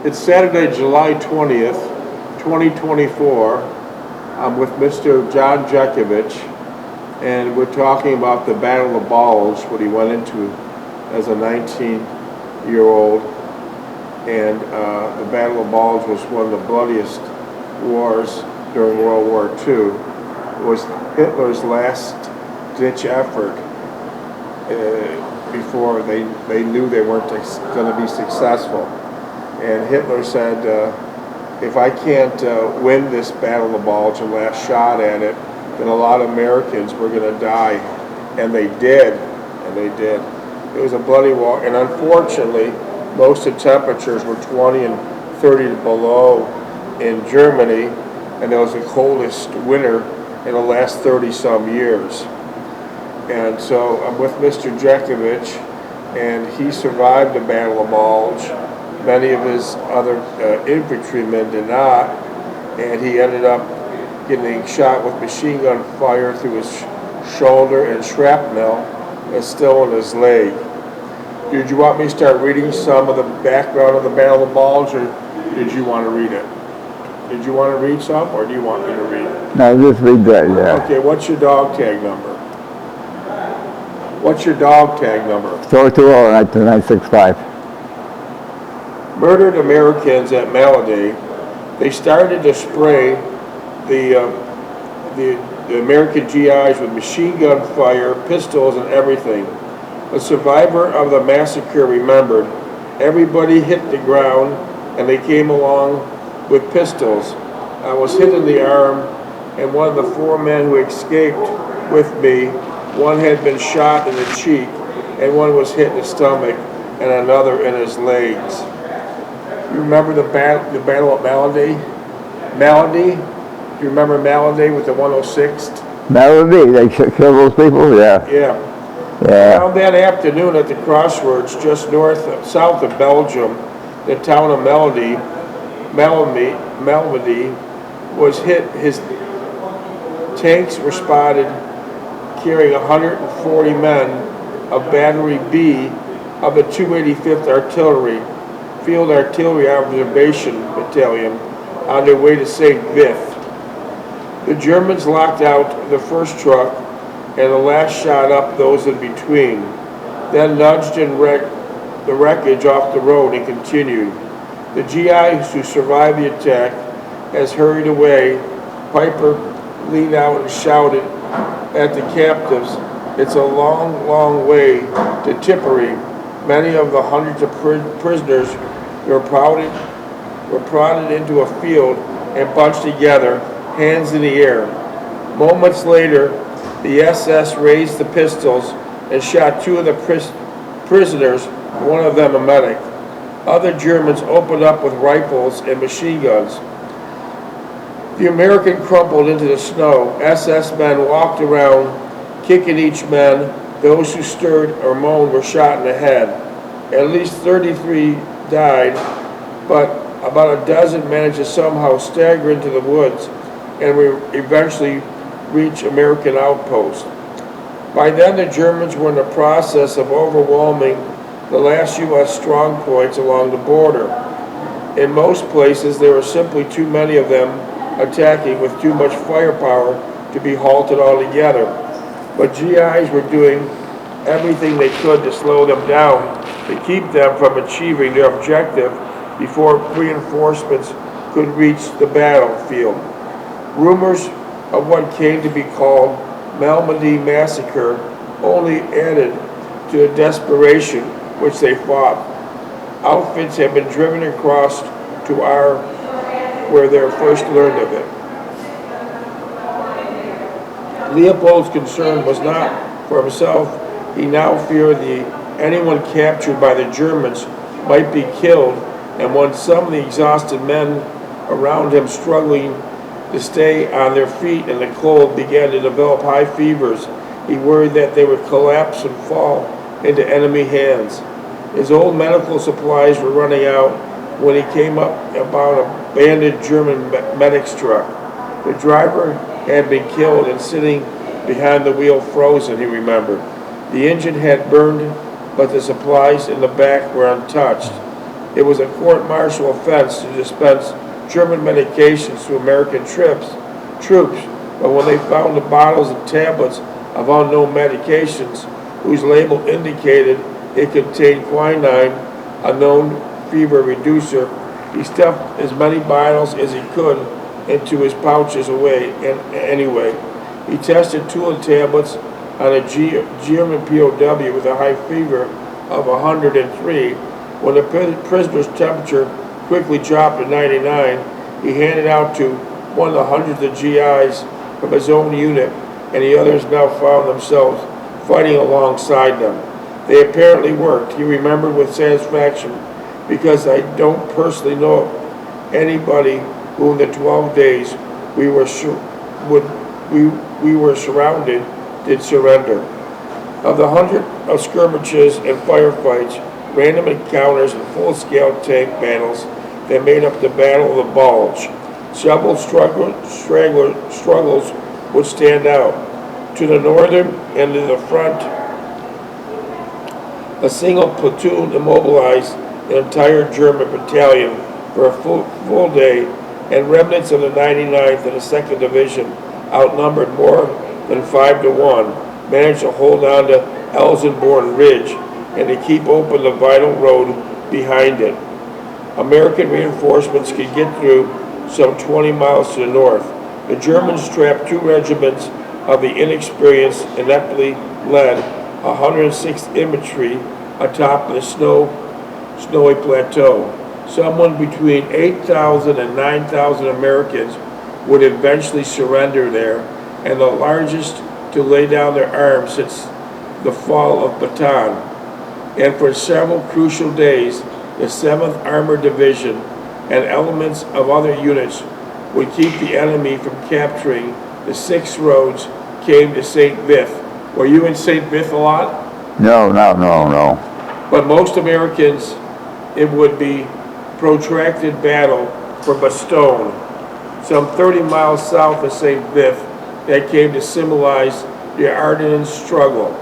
It's Saturday, July 20th, 2024. I'm with Mr. John Jeckovich, and we're talking about the Battle of Bulge, what he went into as a 19-year-old. And the Battle of Bulge was one of the bloodiest wars during World War II. It was Hitler's last-ditch effort before they knew they weren't going to be successful. And Hitler said, if I can't win this Battle of Bulge and last shot at it, then a lot of Americans were going to die. And they did. It was a bloody war. And unfortunately, most of the temperatures were 20 and 30 below in Germany. And it was the coldest winter in the last 30-some years. And so I'm with Mr. Jeckovich, and he survived the Battle of Bulge. Many of his other infantrymen did not, and he ended up getting shot with machine gun fire through his shoulder, and shrapnel is still in his leg. Did you want me to start reading some of the background of the Battle of Bulge, or did you want to read it? Did you want to read some, or do you want me to read it? No, just read that, yeah. Okay, what's your dog tag number? What's your dog tag number? 420-965. Murdered Americans at Malady. They started to spray the American GIs with machine gun fire, pistols, and everything. A survivor of the massacre remembered, everybody hit the ground and they came along with pistols. I was hit in the arm, and one of the 4 men who escaped with me, one had been shot in the cheek, and one was hit in the stomach, and another in his legs. You remember the Battle of Malady? Malady? Do you remember Malady with the 106th? Malady, they killed those people? Yeah. Yeah. Around that afternoon at the crossroads just south of Belgium, the town of Malady was hit. His tanks were spotted carrying 140 men of Battery B of the 285th Artillery, Field Artillery Observation Battalion, on their way to St. Vith. The Germans locked out the first truck, and the last shot up those in between, then nudged and wrecked the wreckage off the road and continued. The GIs who survived the attack has hurried away. Piper leaned out and shouted at the captives, "It's a long, long way to Tipperary." Many of the hundreds of prisoners were prodded into a field and bunched together, hands in the air. Moments later, the SS raised the pistols and shot 2 of the prisoners, one of them a medic. Other Germans opened up with rifles and machine guns. The American crumpled into the snow. SS men walked around, kicking each man. Those who stirred or moaned were shot in the head. At least 33 died, but about a dozen managed to somehow stagger into the woods and eventually reach American outposts. By then, the Germans were in the process of overwhelming the last U.S. strong points along the border. In most places, there were simply too many of them attacking with too much firepower to be halted altogether. But GIs were doing everything they could to slow them down, to keep them from achieving their objective before reinforcements could reach the battlefield. Rumors of what came to be called Malmedy Massacre only added to the desperation which they fought. Outfits had been driven across to where they first learned of it. Leopold's concern was not for himself. He now feared anyone captured by the Germans might be killed, and when some of the exhausted men around him struggling to stay on their feet in the cold began to develop high fevers, he worried that they would collapse and fall into enemy hands. His old medical supplies were running out when he came up about a abandoned German medic's truck. The driver had been killed and sitting behind the wheel frozen, he remembered. The engine had burned, but the supplies in the back were untouched. It was a court-martial offense to dispense German medications to American troops, but when they found the bottles and tablets of unknown medications whose label indicated it contained quinine, a known fever reducer, he stuffed as many bottles as he could into his pouches anyway. He tested 2 of the tablets on a German POW with a high fever of 103. When the prisoner's temperature quickly dropped to 99, he handed out to one of the hundreds of GIs from his own unit, and the others now found themselves fighting alongside them. They apparently worked, he remembered with satisfaction, because I don't personally know anybody who in the 12 days we were surrounded did surrender. Of the 100 of skirmishes and firefights, random encounters, and full-scale tank battles that made up the Battle of the Bulge, several struggles would stand out. To the northern and to the front, a single platoon immobilized an entire German battalion for a full day, and remnants of the 99th and the 2nd Division, outnumbered more than 5 to 1, managed to hold on to Elsenborn Ridge and to keep open the vital road behind it. American reinforcements could get through some 20 miles to the north. The Germans trapped 2 regiments of the inexperienced, ineptly led 106th Infantry atop the snowy plateau. Somewhere between 8,000 and 9,000 Americans would eventually surrender there, and the largest to lay down their arms since the fall of Bataan. And for several crucial days, the 7th Armored Division and elements of other units would keep the enemy from capturing the 6 roads came to St. Vith. Were you in St. Vith a lot? No. But most Americans, it would be protracted battle for Bastogne, some 30 miles south of St. Vith, that came to symbolize the Ardennes struggle.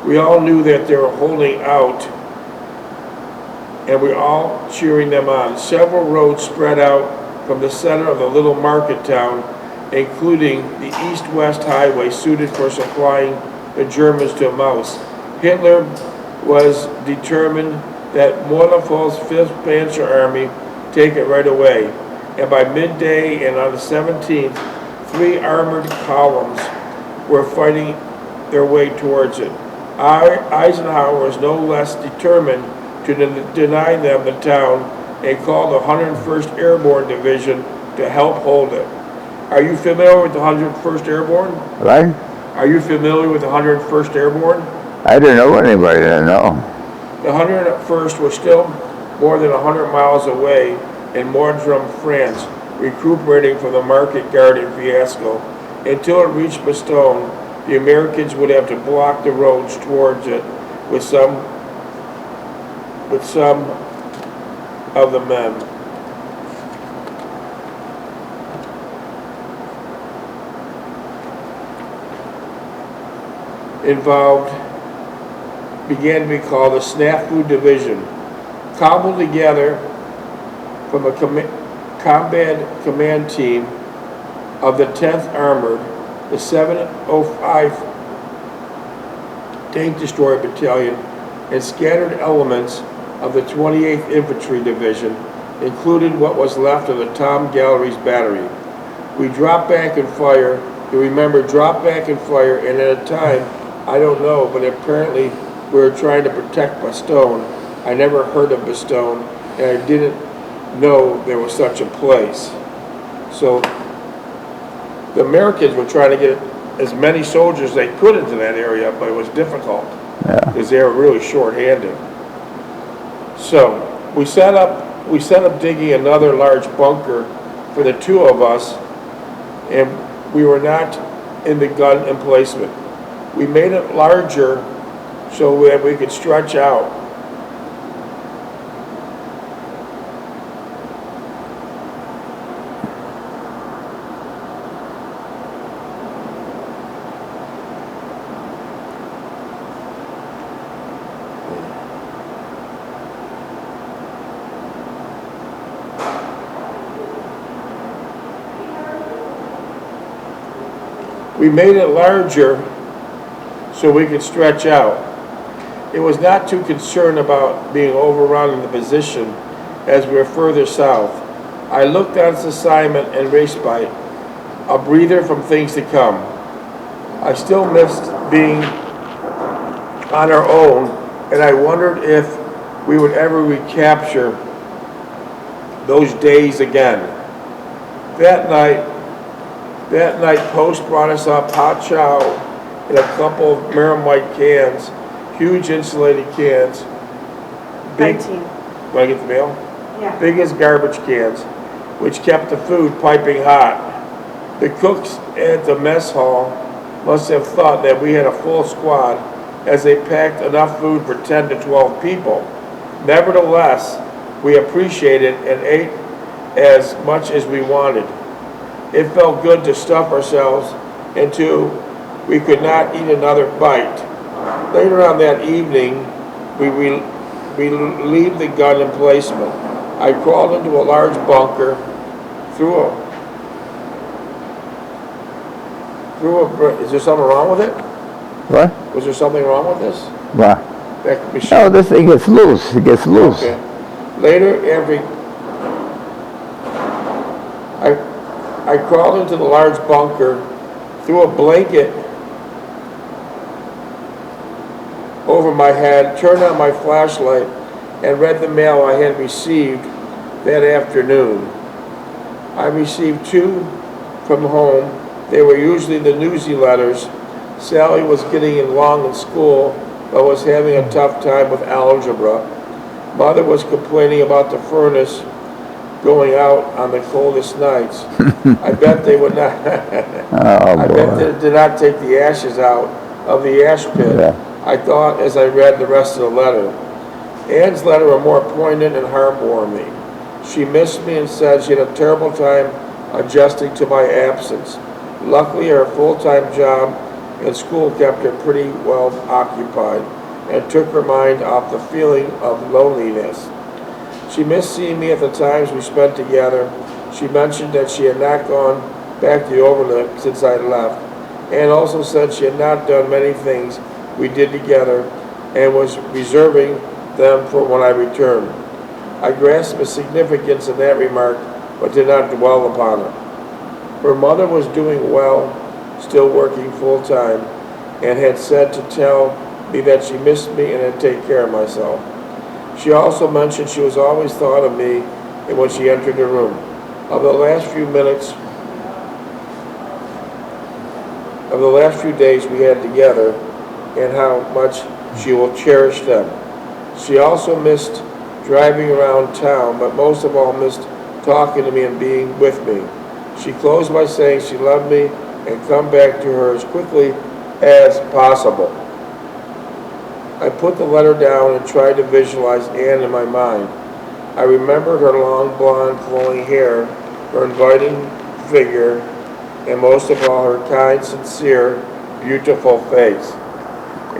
We all knew that they were holding out, and we were all cheering them on. Several roads spread out from the center of the little market town, including the east-west highway suited for supplying the Germans to Maus. Hitler was determined that Montefal's 5th Panzer Army take it right away, and by midday and on the 17th, 3 armored columns were fighting their way towards it. Eisenhower was no less determined to deny them the town and called the 101st Airborne Division to help hold it. Are you familiar with the 101st Airborne? Right? Are you familiar with the 101st Airborne? I didn't know anybody that no. The 101st was still more than 100 miles away in Moudron, France, recuperating from the market garden fiasco. Until it reached Bastogne, the Americans would have to block the roads towards it with some of the men. Involved began to be called the Snafu Division, cobbled together from a combat command team of the 10th Armored, the 705 Tank Destroyer Battalion, and scattered elements of the 28th Infantry Division, including what was left of the Tom Gallery's battery. We dropped back and fire. You remember, drop back and fire, and at a time, I don't know, but apparently we were trying to protect Bastogne. I never heard of Bastogne, and I didn't know there was such a place. So the Americans were trying to get as many soldiers as they could into that area, but it was difficult because they were really short-handed. So we set up digging another large bunker for the 2 of us, and we were not in the gun emplacement. We made it larger so that we could stretch out. We made it larger so we could stretch out. It was not too concerned about being overrun in the position as we were further south. I looked on its assignment and respite, a breather from things to come. I still missed being on our own, and I wondered if we would ever recapture those days again. That night, Post brought us up hot chow in a couple of Maramite cans, huge insulated cans. Big, 19. want to get the mail? Yeah. Big as garbage cans, which kept the food piping hot. The cooks at the mess hall must have thought that we had a full squad, as they packed enough food for 10 to 12 people. Nevertheless, we appreciated and ate as much as we wanted. It felt good to stuff ourselves until we could not eat another bite. Later on that evening, we relieved the gun emplacement. I crawled into a large bunker is there something wrong with it? What? Was there something wrong with this? What? That machine? No, this thing gets loose. It gets loose. Okay. Later, I crawled into the large bunker, threw a blanket over my head, turned on my flashlight, and read the mail I had received that afternoon. I received 2 from home. They were usually the newsy letters. Sally was getting along in school, but was having a tough time with algebra. Mother was complaining about the furnace going out on the coldest nights. I bet they would not. I bet they did not take the ashes out of the ash pit. Yeah. I thought as I read the rest of the letter. Ann's letter were more poignant and heartwarming. She missed me and said she had a terrible time adjusting to my absence. Luckily, her full-time job and school kept her pretty well occupied and took her mind off the feeling of loneliness. She missed seeing me at the times we spent together. She mentioned that she had not gone back to the Overlook since I left, and also said she had not done many things we did together and was reserving them for when I returned. I grasped the significance of that remark, but did not dwell upon it. Her mother was doing well, still working full-time, and had said to tell me that she missed me and to take care of myself. She also mentioned she was always thought of me when she entered the room. Of the last few days we had together, and how much she will cherish them. She also missed driving around town, but most of all missed talking to me and being with me. She closed by saying she loved me and come back to her as quickly as possible. I put the letter down and tried to visualize Anne in my mind. I remembered her long blonde flowing hair, her inviting figure, and most of all her kind, sincere, beautiful face.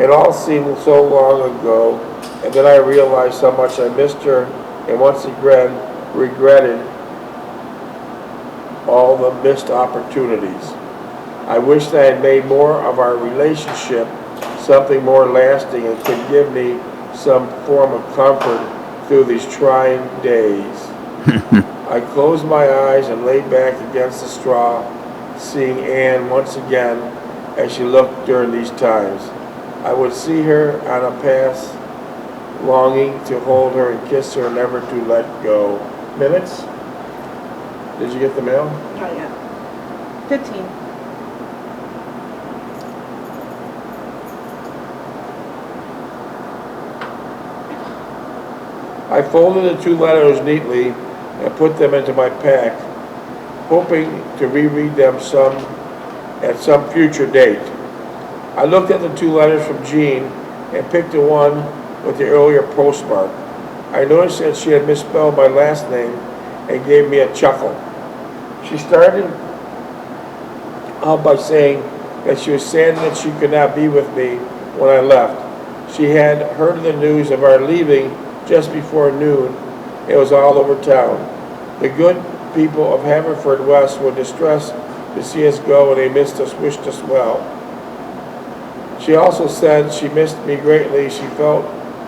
It all seemed so long ago, and then I realized how much I missed her and once again regretted all the missed opportunities. I wished I had made more of our relationship something more lasting and could give me some form of comfort through these trying days. I closed my eyes and laid back against the straw, seeing Anne once again as she looked during these times. I would see her on a path, longing to hold her and kiss her, never to let go. Minutes? Did you get the mail? Not yet. 15. I folded the 2 letters neatly and put them into my pack, hoping to reread them at some future date. I looked at the 2 letters from Jean and picked the one with the earlier postmark. I noticed that she had misspelled my last name and gave me a chuckle. She started out by saying that she was sad that she could not be with me when I left. She had heard the news of our leaving just before noon. It was all over town. The good people of Haverford West were distressed to see us go, and they missed us, wished us well. She also said she missed me greatly. She felt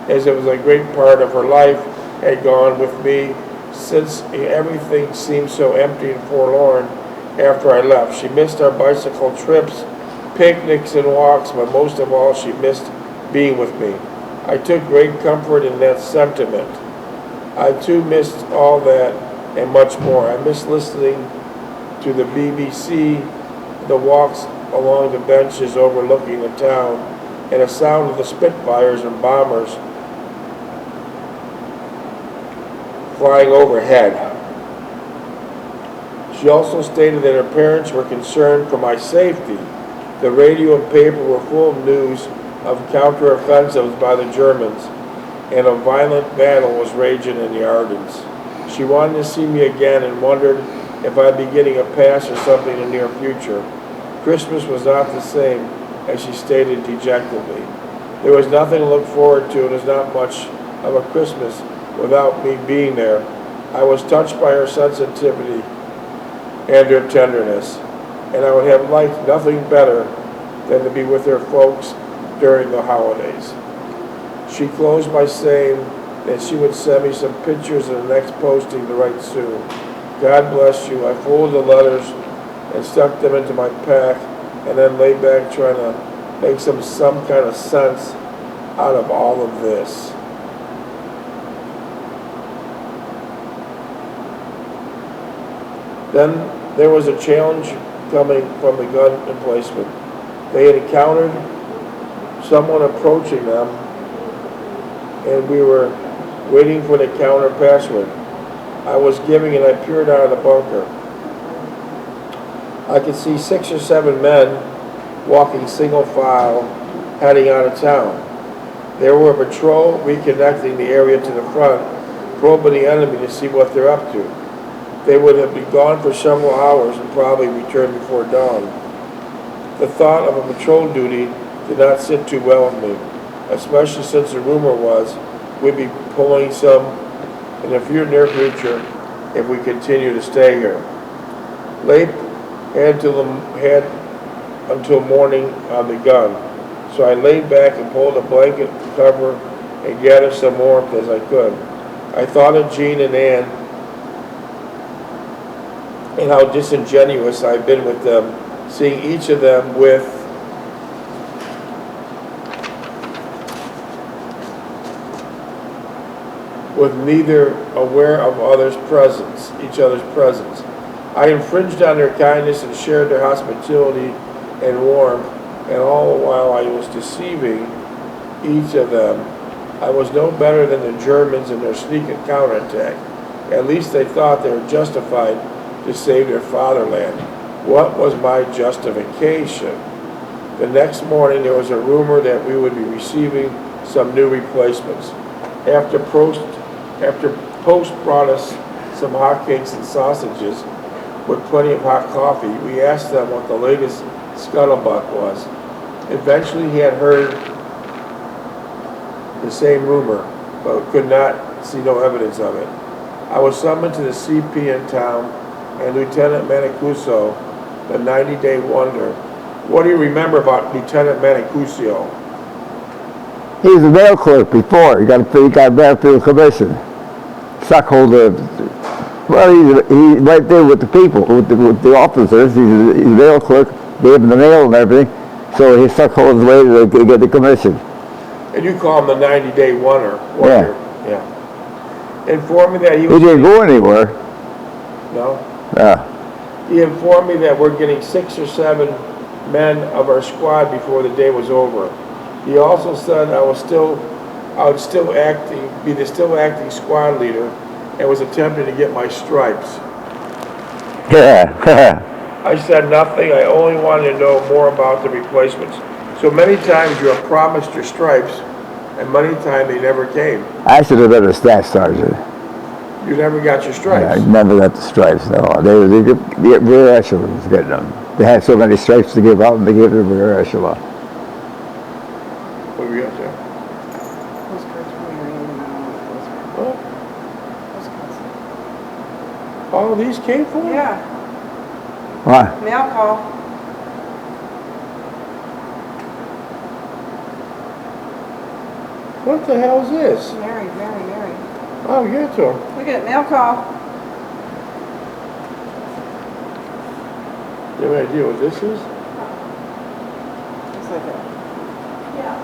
as it was a great part of her life had gone with me, since everything seemed so empty and forlorn after I left. She missed our bicycle trips, picnics, and walks, but most of all, she missed being with me. I took great comfort in that sentiment. I too missed all that and much more. I miss listening to the BBC, the walks along the benches overlooking the town, and the sound of the Spitfires and bombers flying overhead. She also stated that her parents were concerned for my safety. The radio and paper were full of news of counteroffensives by the Germans, and a violent battle was raging in the Ardennes. She wanted to see me again and wondered if I'd be getting a pass or something in the near future. Christmas was not the same, as she stated dejectedly. There was nothing to look forward to, and there's not much of a Christmas without me being there. I was touched by her sensitivity and her tenderness, and I would have liked nothing better than to be with her folks during the holidays. She closed by saying that she would send me some pictures of the next posting to write soon. God bless you. I folded the letters and stuck them into my pack, and then lay back trying to make some kind of sense out of all of this. Then there was a challenge coming from the gun emplacement. They had encountered someone approaching them, and we were waiting for the counter password. I was giving, and I peered out of the bunker. I could see 6 or 7 men walking single file, heading out of town. They were a patrol reconnecting the area to the front, probing the enemy to see what they're up to. They would have been gone for several hours and probably returned before dawn. The thought of a patrol duty did not sit too well with me, especially since the rumor was we'd be pulling some in the near future if we continue to stay here. Late had until morning on the gun, so I laid back and pulled a blanket cover and gathered some warmth as I could. I thought of Jean and Anne and how disingenuous I've been with them, seeing each of them with neither aware of each other's presence. I infringed on their kindness and shared their hospitality and warmth, and all the while I was deceiving each of them. I was no better than the Germans in their sneaking counterattack. At least they thought they were justified to save their fatherland. What was my justification? The next morning there was a rumor that we would be receiving some new replacements. After Post brought us some hotcakes and sausages with plenty of hot coffee, we asked them what the latest scuttlebutt was. Eventually he had heard the same rumor, but could not see no evidence of it. I was summoned to the CP in town, and Lieutenant Mancuso, the 90-day wonder. What do you remember about Lieutenant Mancuso? He was a mail clerk before. He got battlefield commission. Stockholder. Well, he's right there with the people, with the officers. He's a mail clerk. Gave him the mail and everything. So he stuck his way to get the commission. And you call him the 90-day wonder. Yeah. Informed me that he didn't go anywhere. No? Yeah. He informed me that we're getting 6 or 7 men of our squad before the day was over. He also said I would be the still acting squad leader, and was attempting to get my stripes. Yeah. I said nothing. I only wanted to know more about the replacements. So many times you have promised your stripes, and many times they never came. I should have been a staff sergeant. You never got your stripes? Yeah, I never got the stripes, no. The rear echelon was getting them. They had so many stripes to give out, and they gave them the rear echelon. What were you up there? Oh, these came from? Yeah. What? Mail call. What the hell is this? Mary. Oh, give it to him. Look at it, mail call. You have any idea what this is? Looks like that. Yeah.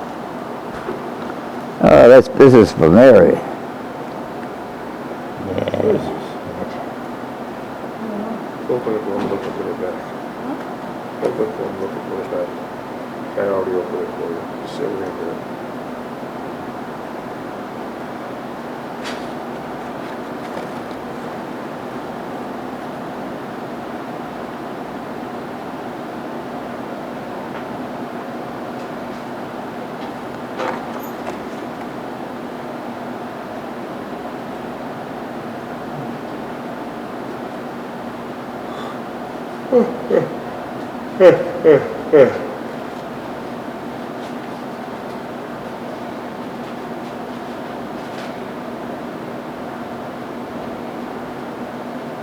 Oh, that's business for Mary. What is this? Open it for him, look at it back. Open it for him, look at it back. I already opened it for you. Just sit right there.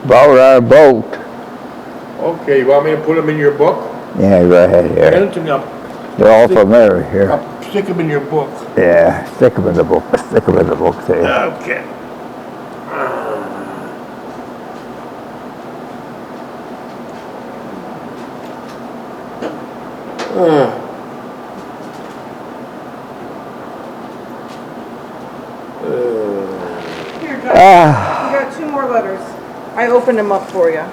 Borrowed our boat. Okay, you want me to put them in your book? Yeah, go ahead Hand here. it to me. I'll They're all for Mary here. stick them in your book. Yeah, stick them in the book. Stick them in the book there. Okay. Here, John. Ah, You got 2 more letters. I opened them up for you.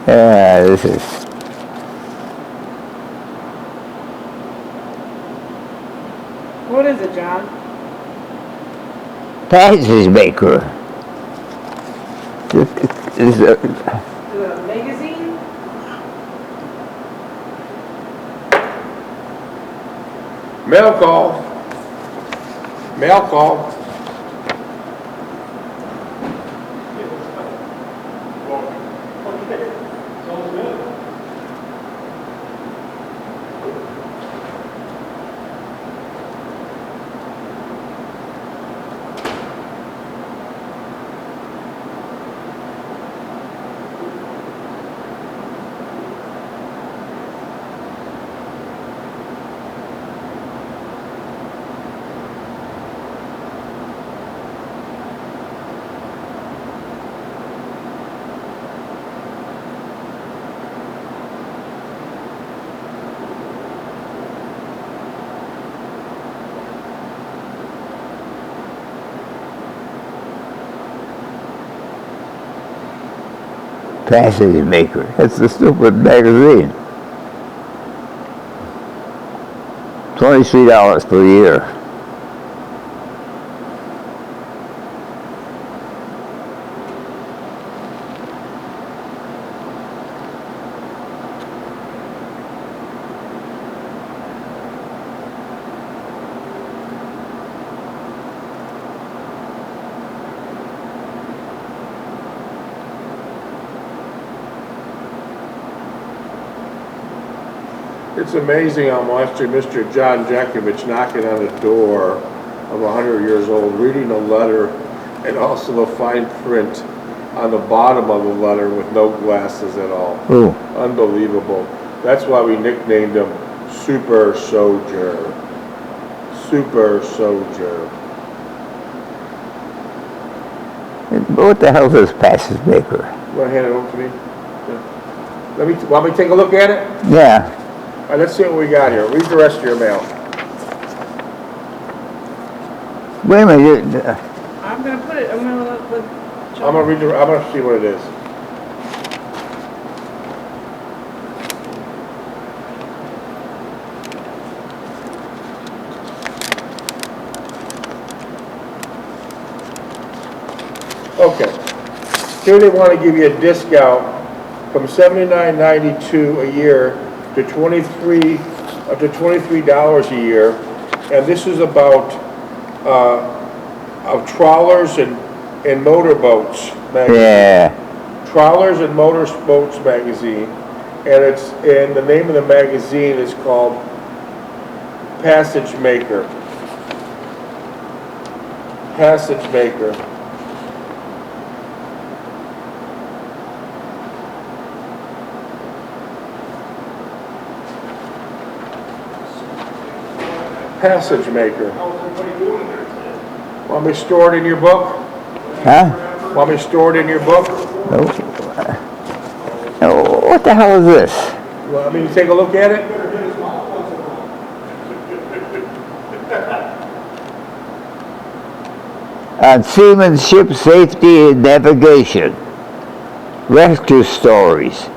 yeah, this is. What is it, John? Panzers maker. This is Is it a magazine? Mail call. Mail call. Panzers maker. It's a stupid magazine. $23 per year. It's amazing how after Mr. John Jeckovich knocking on the door of 100 years old, reading a letter and also the fine print on the bottom of the letter with no glasses at all. Ooh. Unbelievable. That's why we nicknamed him Super Soldier. Super Soldier. What the hell is this Panzers maker? You want to hand it over to me? Yeah. Want me to take a look at it? Yeah. All right, let's see what we got here. Read the rest of your mail. Wait a minute. I'm gonna put it. I'm gonna let John. I'm gonna see what it is. Okay. Here they want to give you a discount from $79.92 a year to $23 a year, and this is about of trawlers and motorboats magazine. Yeah. Trawlers and Motorboats magazine, and the name of the magazine is called Passage maker. Passage maker. Passage maker. Want me to store it in your book? Huh? Want me to store it in your book? Oh, what the hell is this? Want me to take a look at it? On seamanship safety and navigation. Rescue stories.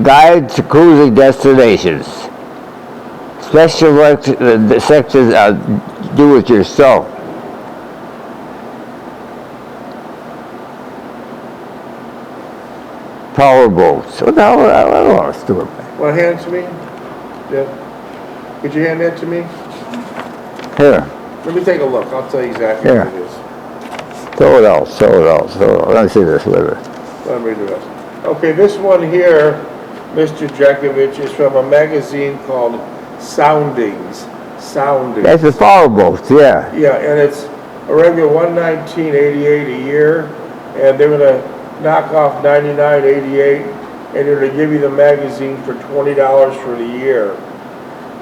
Guide to cruising destinations. Special sections do it yourself. Power boats. What the hell? I don't want to do it. Want to hand it to me? Yeah. Could you hand that to me? Here. Let me take a look. I'll tell you exactly Here. what it is. Throw it out. Throw it out. Throw it out. Let me see this. Wait a minute. Let me read the rest. Okay, this one here, Mr. Jeckovich, is from a magazine called Soundings. Soundings. That's the power boats. Yeah. Yeah, and it's a regular $119.88 a year, and they're gonna knock off $99.88, and they're gonna give you the magazine for $20 for the year.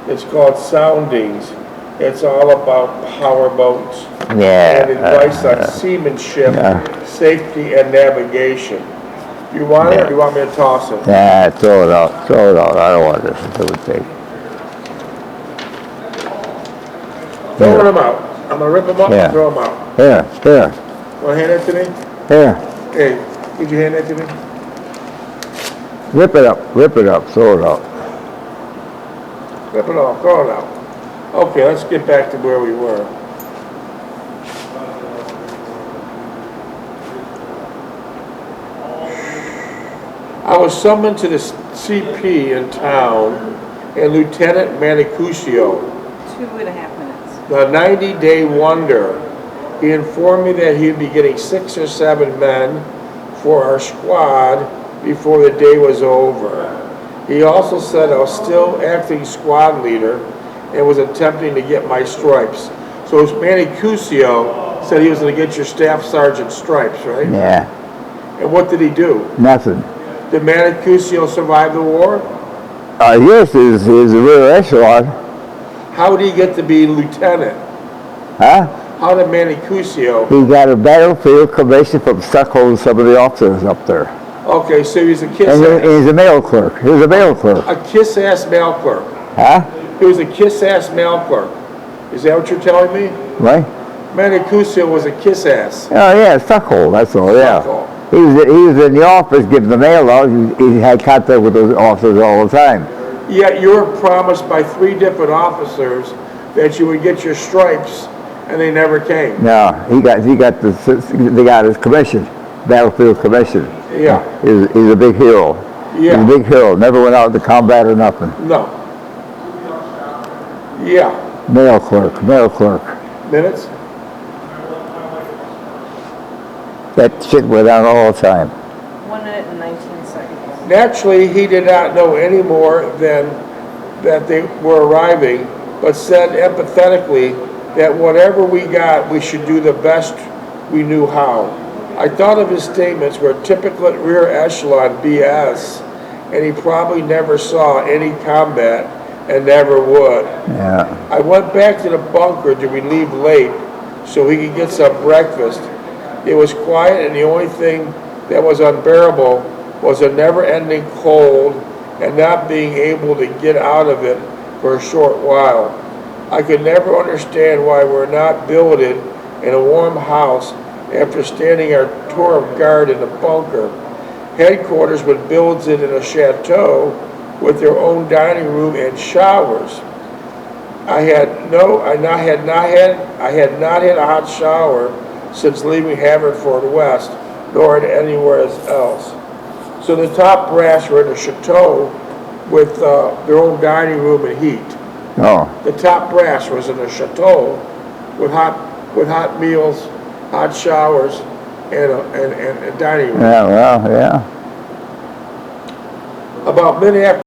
It's called Soundings. It's all about power boats Yeah. and advice on seamanship, safety, and navigation. You want it, or do you want me to toss it? Nah, throw it out. Throw it out. I don't want this. It would take. Throwing them out. I'm gonna rip them up Yeah. and throw them out. Here. Here. Want to hand it to me? Here. Hey, could you hand that to me? Rip it up. Rip it up. Throw it out. Rip it off, throw it out. Okay, let's get back to where we were. I was summoned to the CP in town, and Lieutenant Mancuso, 2.5 minutes. the 90-day wonder, he informed me that he'd be getting 6 or 7 men for our squad before the day was over. He also said I was still acting squad leader and was attempting to get my stripes. So Mancuso said he was going to get your staff sergeant stripes, right? Yeah. And what did he do? Nothing. Did Mancuso survive the war? Yes, he's a rear echelon. How did he get to be lieutenant? Huh? How did Mancuso? He got a battlefield commission from Stockholm, some of the officers up there. Okay, so he's a And kiss-ass. he's a mail clerk. He was a mail clerk. A kiss-ass mail clerk. Huh? He was a kiss-ass mail clerk. Is that what you're telling me? Right? Mancuso was a kiss-ass. Oh, yeah, Stockholm, that's all, yeah. Stockholm. He was in the office giving the mail out. He had contact with those officers all the time. Yet you were promised by 3 different officers that you would get your stripes, and they never came. No, they got his commission, battlefield commission. Yeah. He's a big hero. Yeah. He's a big hero. Never went out into combat or nothing. No. Yeah. Mail clerk, mail clerk. Minutes? That shit went on all the time. 1 minute and 19 seconds. Naturally, he did not know any more than that they were arriving, but said empathetically that whatever we got, we should do the best we knew how. I thought of his statements were typical rear echelon BS, and he probably never saw any combat and never would. Yeah. I went back to the bunker to relieve late so he could get some breakfast. It was quiet, and the only thing that was unbearable was a never-ending cold and not being able to get out of it for a short while. I could never understand why we're not billeted in a warm house after standing our tour of guard in the bunker. Headquarters would build it in a chateau with their own dining room and showers. I had not had a hot shower since leaving Haverford West, nor at anywhere else. So the top brass were in a chateau with their own dining room and heat. Oh. The top brass was in a chateau with hot meals, hot showers, and a dining room. Yeah, well, yeah. About mid-afternoon,